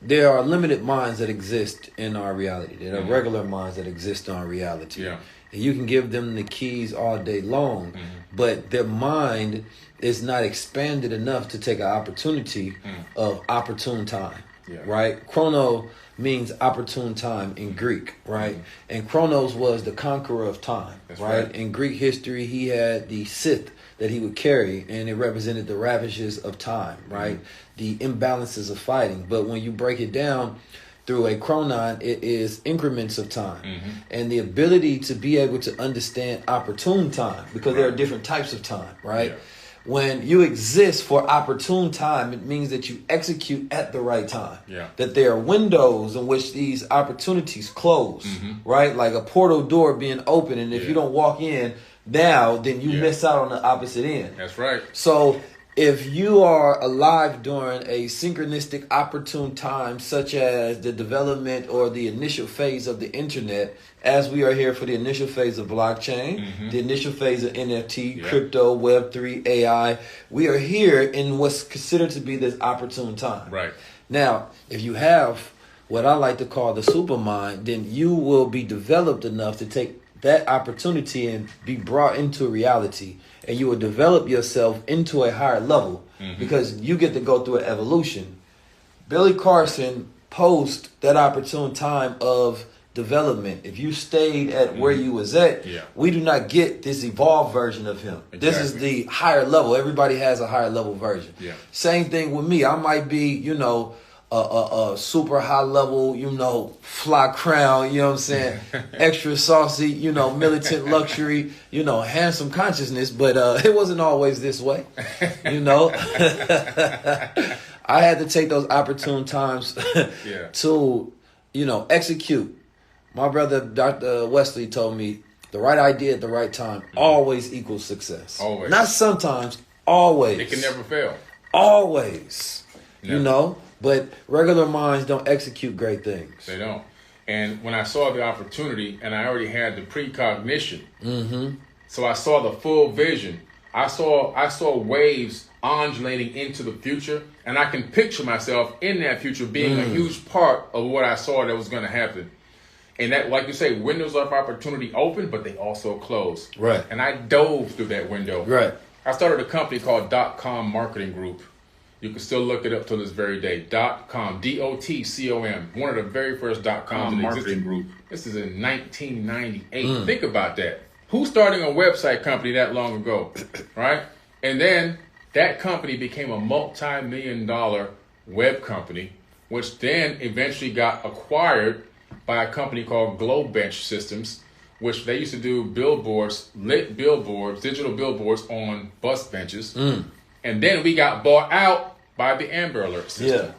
there are limited minds that exist in our reality. There are regular minds that exist in our reality. Yeah. And you can give them the keys all day long, but their mind is not expanded enough to take an opportunity of opportune time. Yeah. Right? Chrono means opportune time in Greek, right? And Chronos was the conqueror of time. That's right? right. In Greek history, he had the Sith that he would carry, and it represented the ravages of time, right? The imbalances of fighting. But when you break it down through a chronon, it is increments of time. And the ability to be able to understand opportune time, because there are different types of time, right? Yeah. When you exist for opportune time, it means that you execute at the right time. Yeah. That there are windows in which these opportunities close, right? Like a portal door being open, and if you don't walk in now, then you miss out on the opposite end. That's right. So if you are alive during a synchronistic opportune time, such as the development or the initial phase of the internet, as we are here for the initial phase of blockchain, the initial phase of NFT, crypto, Web3, AI, we are here in what's considered to be this opportune time. Right. Now, if you have what I like to call the supermind, then you will be developed enough to take that opportunity and be brought into reality, and you will develop yourself into a higher level because you get to go through an evolution. Billy Carson post that opportune time of development. If you stayed at where you was at, we do not get this evolved version of him. Exactly. This is the higher level. Everybody has a higher level version. Same thing with me. I might be, a super high level, fly crown, what I'm saying? Extra saucy, militant luxury, handsome consciousness, but it wasn't always this way, I had to take those opportune times to, execute. My brother, Dr. Wesley, told me the right idea at the right time always equals success. Always. Not sometimes, always. It can never fail. Always. Never. But regular minds don't execute great things. They don't. And when I saw the opportunity, and I already had the precognition, so I saw the full vision. I saw waves undulating into the future, and I can picture myself in that future being a huge part of what I saw that was going to happen. And that, like you say, windows of opportunity open, but they also close. Right. And I dove through that window. Right. I started a company called .com Marketing Group. You can still look it up till this very day. .com, DOTCOM, one of the very first .com marketing group. This is in 1998. Think about that. Who's starting a website company that long ago, right? And then that company became a multi-million-dollar web company, which then eventually got acquired by a company called Globebench Systems, which they used to do billboards, lit billboards, digital billboards on bus benches. And then we got bought out by the Amber Alert system,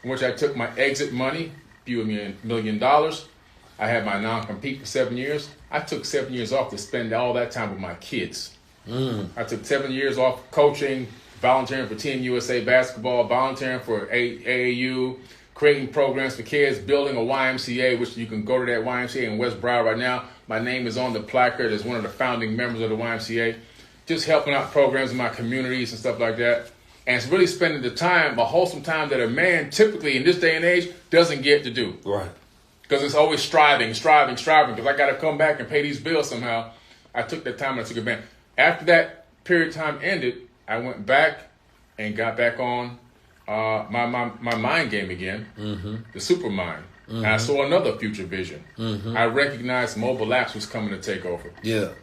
in which I took my exit money, $few million. I had my non-compete for 7 years. I took 7 years off to spend all that time with my kids. I took 7 years off coaching, volunteering for Team USA basketball, volunteering for AAU, creating programs for kids, building a YMCA, which you can go to that YMCA in West Broward right now. My name is on the placard as one of the founding members of the YMCA. Just helping out programs in my communities and stuff like that. And it's really spending the time, a wholesome time that a man typically in this day and age doesn't get to do. Right. Because it's always striving, because I got to come back and pay these bills somehow. I took that time and I took advantage. After that period of time ended, I went back and got back on my mind game again, the supermind. And I saw another future vision. I recognized mobile apps was coming to take over.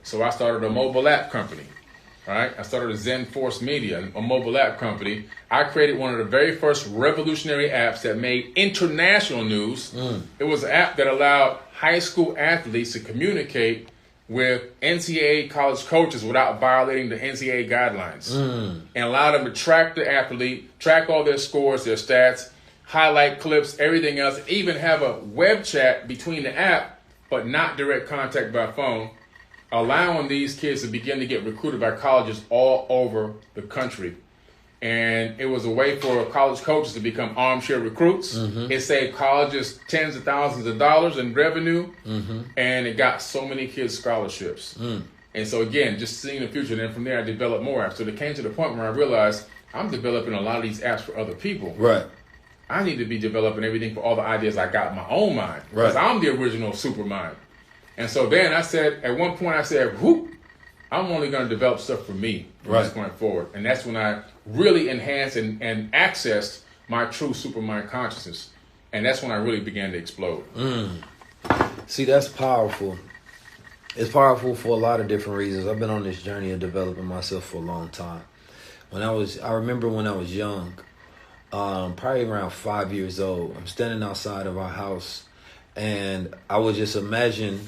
So I started a mobile app company. Right? I started a Zen Force Media, a mobile app company. I created one of the very first revolutionary apps that made international news. It was an app that allowed high school athletes to communicate with NCAA college coaches without violating the NCAA guidelines, and allowed them to track the athlete, track all their scores, their stats, highlight clips, everything else, even have a web chat between the app, but not direct contact by phone, allowing these kids to begin to get recruited by colleges all over the country. And it was a way for college coaches to become armchair recruits. It saved colleges tens of thousands of dollars in revenue, and it got so many kids scholarships. And so again, just seeing the future, and then from there I developed more apps. So it came to the point where I realized I'm developing a lot of these apps for other people. Right. I need to be developing everything for all the ideas I got in my own mind. Because I'm the original supermind. And so then I said, at one point I said, whoop, I'm only going to develop stuff for me from this point forward. And that's when I really enhanced and accessed my true supermind consciousness. And that's when I really began to explode. See, that's powerful. It's powerful for a lot of different reasons. I've been on this journey of developing myself for a long time. I remember when I was young, probably around 5 years old, I'm standing outside of our house, and I would just imagine,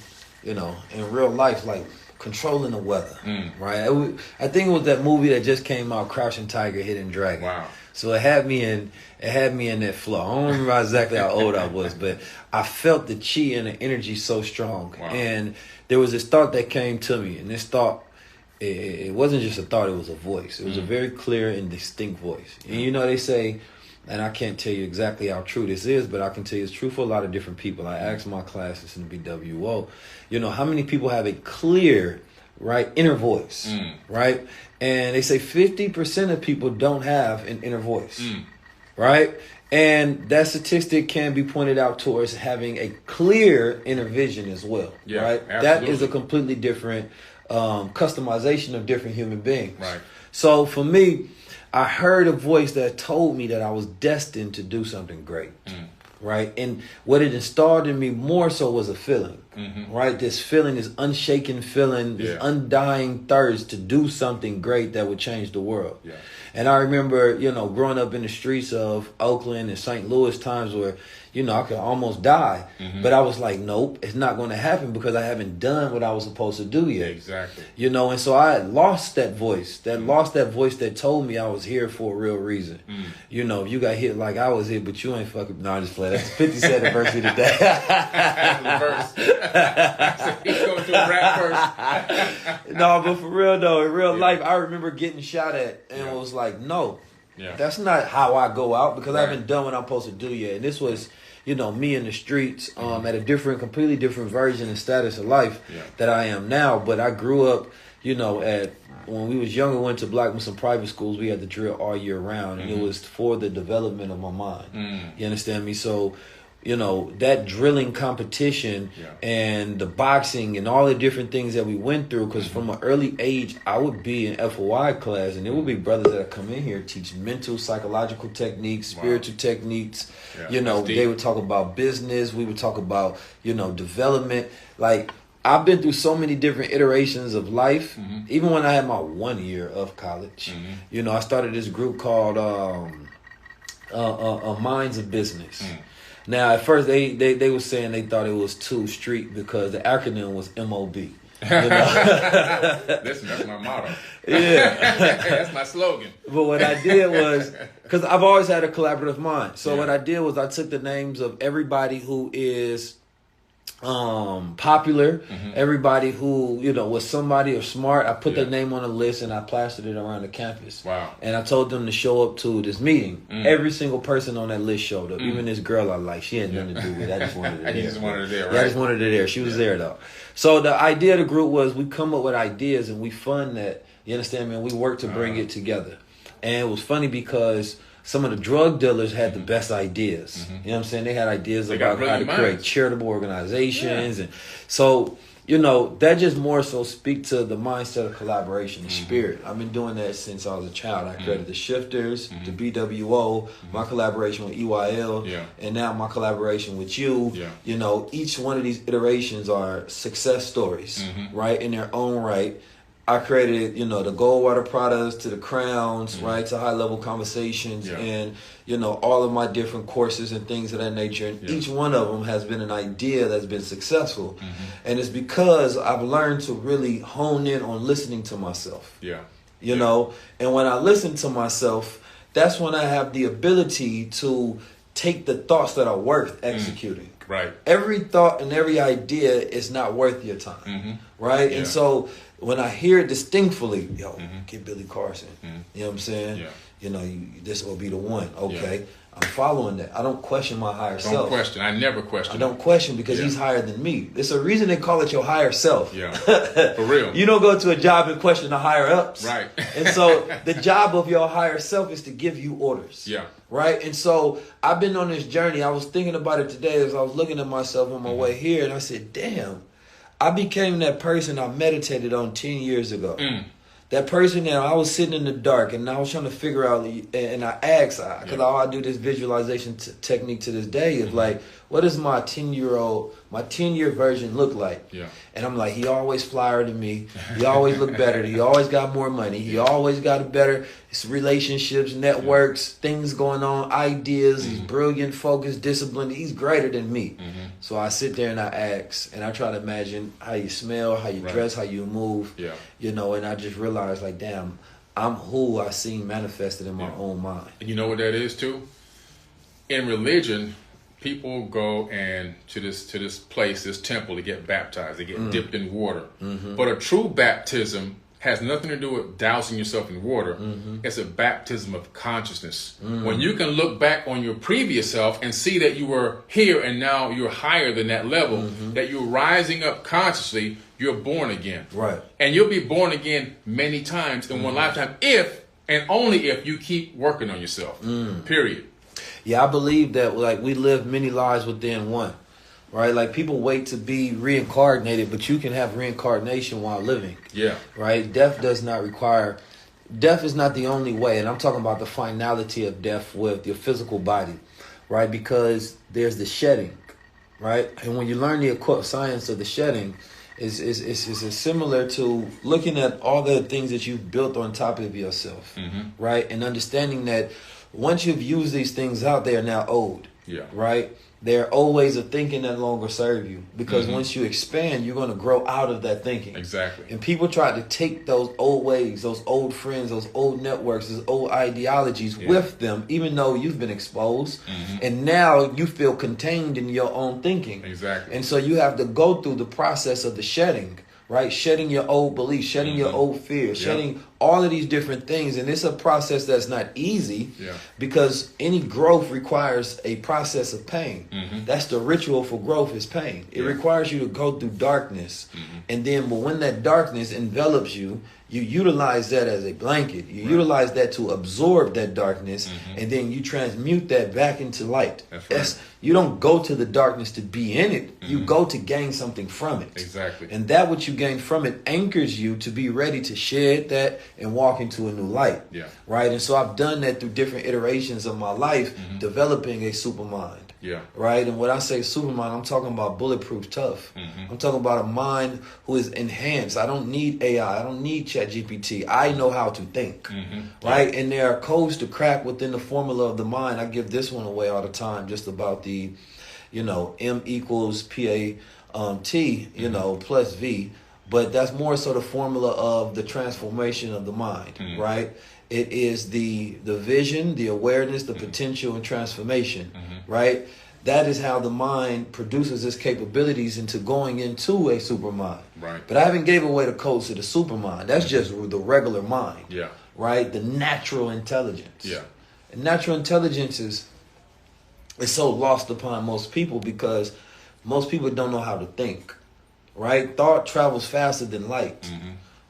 in real life, like controlling the weather, right? I think it was that movie that just came out, Crouching Tiger, Hidden Dragon. Wow. So it had me in that flow. I don't remember exactly how old I was, but I felt the chi and the energy so strong. Wow. And there was this thought that came to me, and this thought, it wasn't just a thought, it was a voice. It was a very clear and distinct voice. And they say, and I can't tell you exactly how true this is, but I can tell you it's true for a lot of different people. I asked my classes in the BWO, how many people have a clear, right, inner voice, right? And they say 50% of people don't have an inner voice, right? And that statistic can be pointed out towards having a clear inner vision as well, right? Absolutely. That is a completely different customization of different human beings. Right. So for me, I heard a voice that told me that I was destined to do something great, right? And what it installed in me more so was a feeling, right? This feeling, this unshaken feeling, this undying thirst to do something great that would change the world. Yeah. And I remember, growing up in the streets of Oakland and St. Louis, times where, I could almost die. But I was like, nope, it's not going to happen because I haven't done what I was supposed to do yet. Exactly. And so I had lost that voice, that told me I was here for a real reason. If you got hit like I was hit, but you ain't fucking, no, I'm just playing. That's the 50th anniversary today. He's going to a rap verse. No, but for real though, in real life, I remember getting shot at and it was like, no, that's not how I go out because I haven't done what I'm supposed to do yet. And this was, me in the streets at a completely different version and status of life that I am now. But I grew up, when we was younger, went to Black Muslim private schools, we had to drill all year round. And it was for the development of my mind. You understand me? So, that drilling competition and the boxing and all the different things that we went through, because from an early age, I would be in FOI class and there would be brothers that come in here, teach mental, psychological techniques, spiritual techniques. They would talk about business. We would talk about, development. Like, I've been through so many different iterations of life. Even when I had my 1 year of college, I started this group called Minds of Business. Now, at first, they were saying they thought it was too street because the acronym was MOB. Listen, that's my motto. Yeah. That's my slogan. But what I did was, because I've always had a collaborative mind. So what I did was I took the names of everybody who is popular, everybody who, was somebody or smart. I put their name on a list and I plastered it around the campus. Wow. And I told them to show up to this meeting. Every single person on that list showed up. Even this girl I like. She had nothing to do with it. I just wanted her there. You just wanted her there, right? Yeah, I just wanted her there. She was there though. So the idea of the group was we come up with ideas and we fund that. You understand me? And we work to bring it together. And it was funny because some of the drug dealers had the best ideas. You know what I'm saying? They had ideas about how to create charitable organizations. And so, that just more so speak to the mindset of collaboration, the spirit. I've been doing that since I was a child. I created the Shifters, the BWO, my collaboration with EYL, and now my collaboration with you. Each one of these iterations are success stories, right, in their own right. I created, the Goldwater products to the crowns, right, to high level conversations and, all of my different courses and things of that nature. And each one of them has been an idea that's been successful. And it's because I've learned to really hone in on listening to myself. And when I listen to myself, that's when I have the ability to take the thoughts that are worth executing. Right. Every thought and every idea is not worth your time. Right. And so when I hear it distinctly, get Billy Carson. You know what I'm saying? This will be the one. Okay. I'm following that. I don't question my higher self. Don't question. I never question. I don't question because he's higher than me. There's a reason they call it your higher self. Yeah, for real. You don't go to a job and question the higher ups. Right. And so the job of your higher self is to give you orders. Yeah. Right. And so I've been on this journey. I was thinking about it today as I was looking at myself on my way here, and I said, damn, I became that person I meditated on 10 years ago. That person that I was sitting in the dark and I was trying to figure out, and I asked, because I do this visualization technique to this day, is like, what does my 10-year version look like? Yeah. And I'm like, he always flyer than me. He always look better. He always got more money. He always got a better relationships, networks, things going on, ideas. He's brilliant, focused, disciplined. He's greater than me. So I sit there and I ask, and I try to imagine how you smell, how you dress, how you move, you know, and I just realized, like, damn, I'm who I seen manifested in my own mind. And you know what that is too? In religion, people go and to this place, this temple, to get baptized. They get dipped in water. But a true baptism has nothing to do with dousing yourself in water. It's a baptism of consciousness. When you can look back on your previous self and see that you were here and now you're higher than that level, that you're rising up consciously, you're born again. Right. And you'll be born again many times in one lifetime if and only if you keep working on yourself. Period. Yeah, I believe that, like, we live many lives within one. Right? Like, people wait to be reincarnated, but you can have reincarnation while living. Yeah. Right? Death is not the only way. And I'm talking about the finality of death with your physical body. Right? Because there's the shedding. Right? And when you learn the occult science of the shedding, it's similar to looking at all the things that you've built on top of yourself. Right? And understanding that once you've used these things out, they are now old. Yeah. Right? There are old ways of thinking that no longer serve you. Because once you expand, you're going to grow out of that thinking. Exactly. And people try to take those old ways, those old friends, those old networks, those old ideologies with them, even though you've been exposed. And now you feel contained in your own thinking. Exactly. And so you have to go through the process of the shedding. Right? Shedding your old beliefs, shedding your old fears, shedding all of these different things. And it's a process that's not easy because any growth requires a process of pain. That's the ritual for growth, is pain. It requires you to go through darkness. And then when that darkness envelops you, you utilize that as a blanket. You utilize that to absorb that darkness, and then you transmute that back into light. That's right. You don't go to the darkness to be in it. You go to gain something from it. Exactly. And that what you gain from it anchors you to be ready to shed that and walk into a new light. Yeah. Right? And so I've done that through different iterations of my life, developing a supermind. Yeah. Right? And when I say supermind, I'm talking about bulletproof tough. I'm talking about a mind who is enhanced. I don't need AI. I don't need ChatGPT. I know how to think. Right? And there are codes to crack within the formula of the mind. I give this one away all the time, just about the, M equals PAT, plus V. But that's more so the formula of the transformation of the mind, right? It is the vision, the awareness, the potential, and transformation, right? That is how the mind produces its capabilities into going into a supermind. Right. But I haven't gave away the codes to the supermind. That's just the regular mind. Yeah. Right? The natural intelligence. Yeah. And natural intelligence is so lost upon most people because most people don't know how to think. Right? Thought travels faster than light.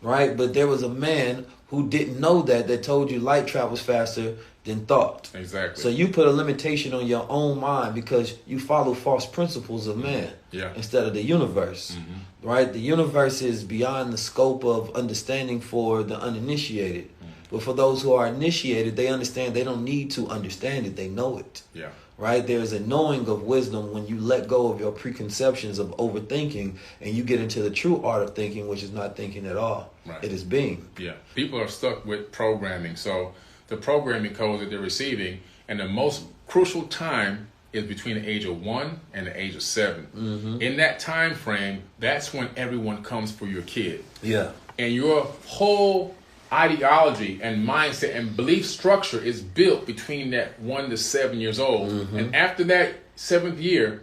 Right? But there was a man who didn't know that told you light travels faster than thought. Exactly. So you put a limitation on your own mind because you follow false principles of man instead of the universe. Right? The universe is beyond the scope of understanding for the uninitiated. But for those who are initiated, they understand they don't need to understand it. They know it. Yeah. Right? There's a knowing of wisdom when you let go of your preconceptions of overthinking and you get into the true art of thinking, which is not thinking at all. Right. It is being. Yeah. People are stuck with programming. So the programming codes that they're receiving, and the most crucial time is between the age of 1 and the age of 7. In that time frame, that's when everyone comes for your kid. Yeah. And your whole ideology and mindset and belief structure is built between that 1 to 7 years old. And after that 7th year,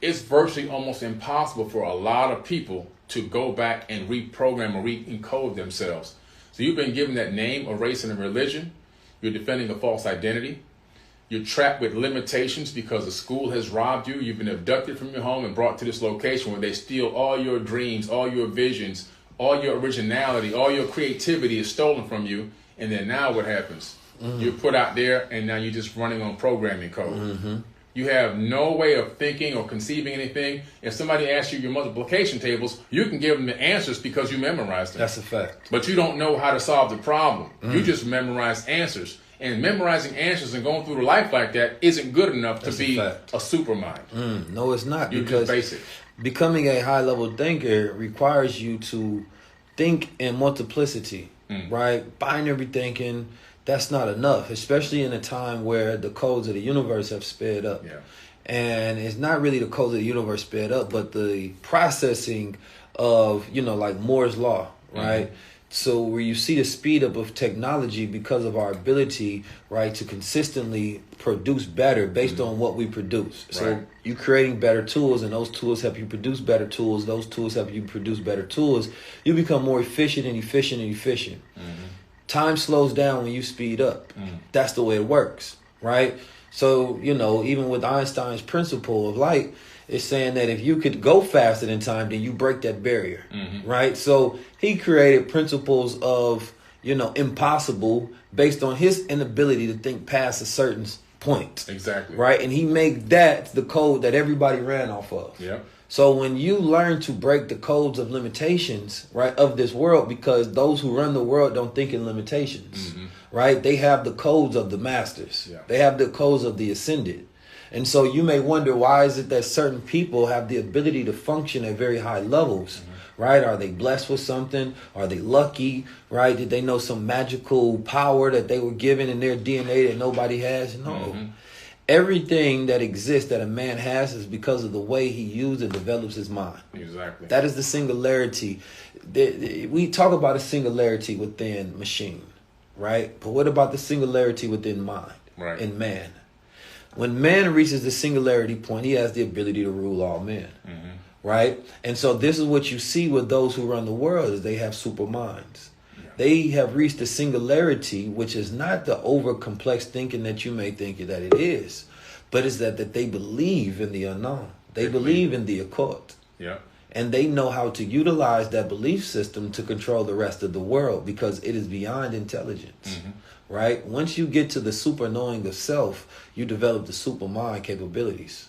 it's virtually almost impossible for a lot of people to go back and reprogram or re-encode themselves. So you've been given that name, a race, and a religion. You're defending a false identity. You're trapped with limitations because the school has robbed you. You've been abducted from your home and brought to this location where they steal all your dreams, all your visions, all your originality, all your creativity is stolen from you. And then now what happens? You're put out there and now you're just running on programming code. You have no way of thinking or conceiving anything. If somebody asks you your multiplication tables, you can give them the answers because you memorized them. That's a fact. But you don't know how to solve the problem. You just memorize answers. And memorizing answers and going through life like that isn't good enough to be a supermind. No, it's not. You're because just basic. Becoming a high-level thinker requires you to think in multiplicity, right? Binary thinking, that's not enough, especially in a time where the codes of the universe have sped up. Yeah. And it's not really the codes of the universe sped up, but the processing of, like Moore's Law, right? So where you see the speed up of technology because of our ability, right, to consistently produce better based on what we produce. So you're creating better tools, and those tools help you produce better tools. Those tools help you produce better tools. You become more efficient and efficient and efficient. Time slows down when you speed up. That's the way it works, right? So, even with Einstein's principle of light, it's saying that if you could go faster than time, then you break that barrier, right? So he created principles of, impossible based on his inability to think past a certain point. Exactly. Right? And he made that the code that everybody ran off of. Yeah. So when you learn to break the codes of limitations, right, of this world, because those who run the world don't think in limitations, right? They have the codes of the masters. Yeah. They have the codes of the ascended. And so you may wonder, why is it that certain people have the ability to function at very high levels, right? Are they blessed with something? Are they lucky, right? Did they know some magical power that they were given in their DNA that nobody has? No. Everything that exists that a man has is because of the way he uses and develops his mind. Exactly. That is the singularity. We talk about a singularity within machine, right? But what about the singularity within mind, in man? When man reaches the singularity point, he has the ability to rule all men, right? And so this is what you see with those who run the world, is they have super minds. They have reached the singularity, which is not the over complex thinking that you may think that it is, but it's that they believe in the unknown. They believe in the occult. Yeah. And they know how to utilize that belief system to control the rest of the world, because it is beyond intelligence. Right? Once you get to the super knowing of self, you develop the super mind capabilities.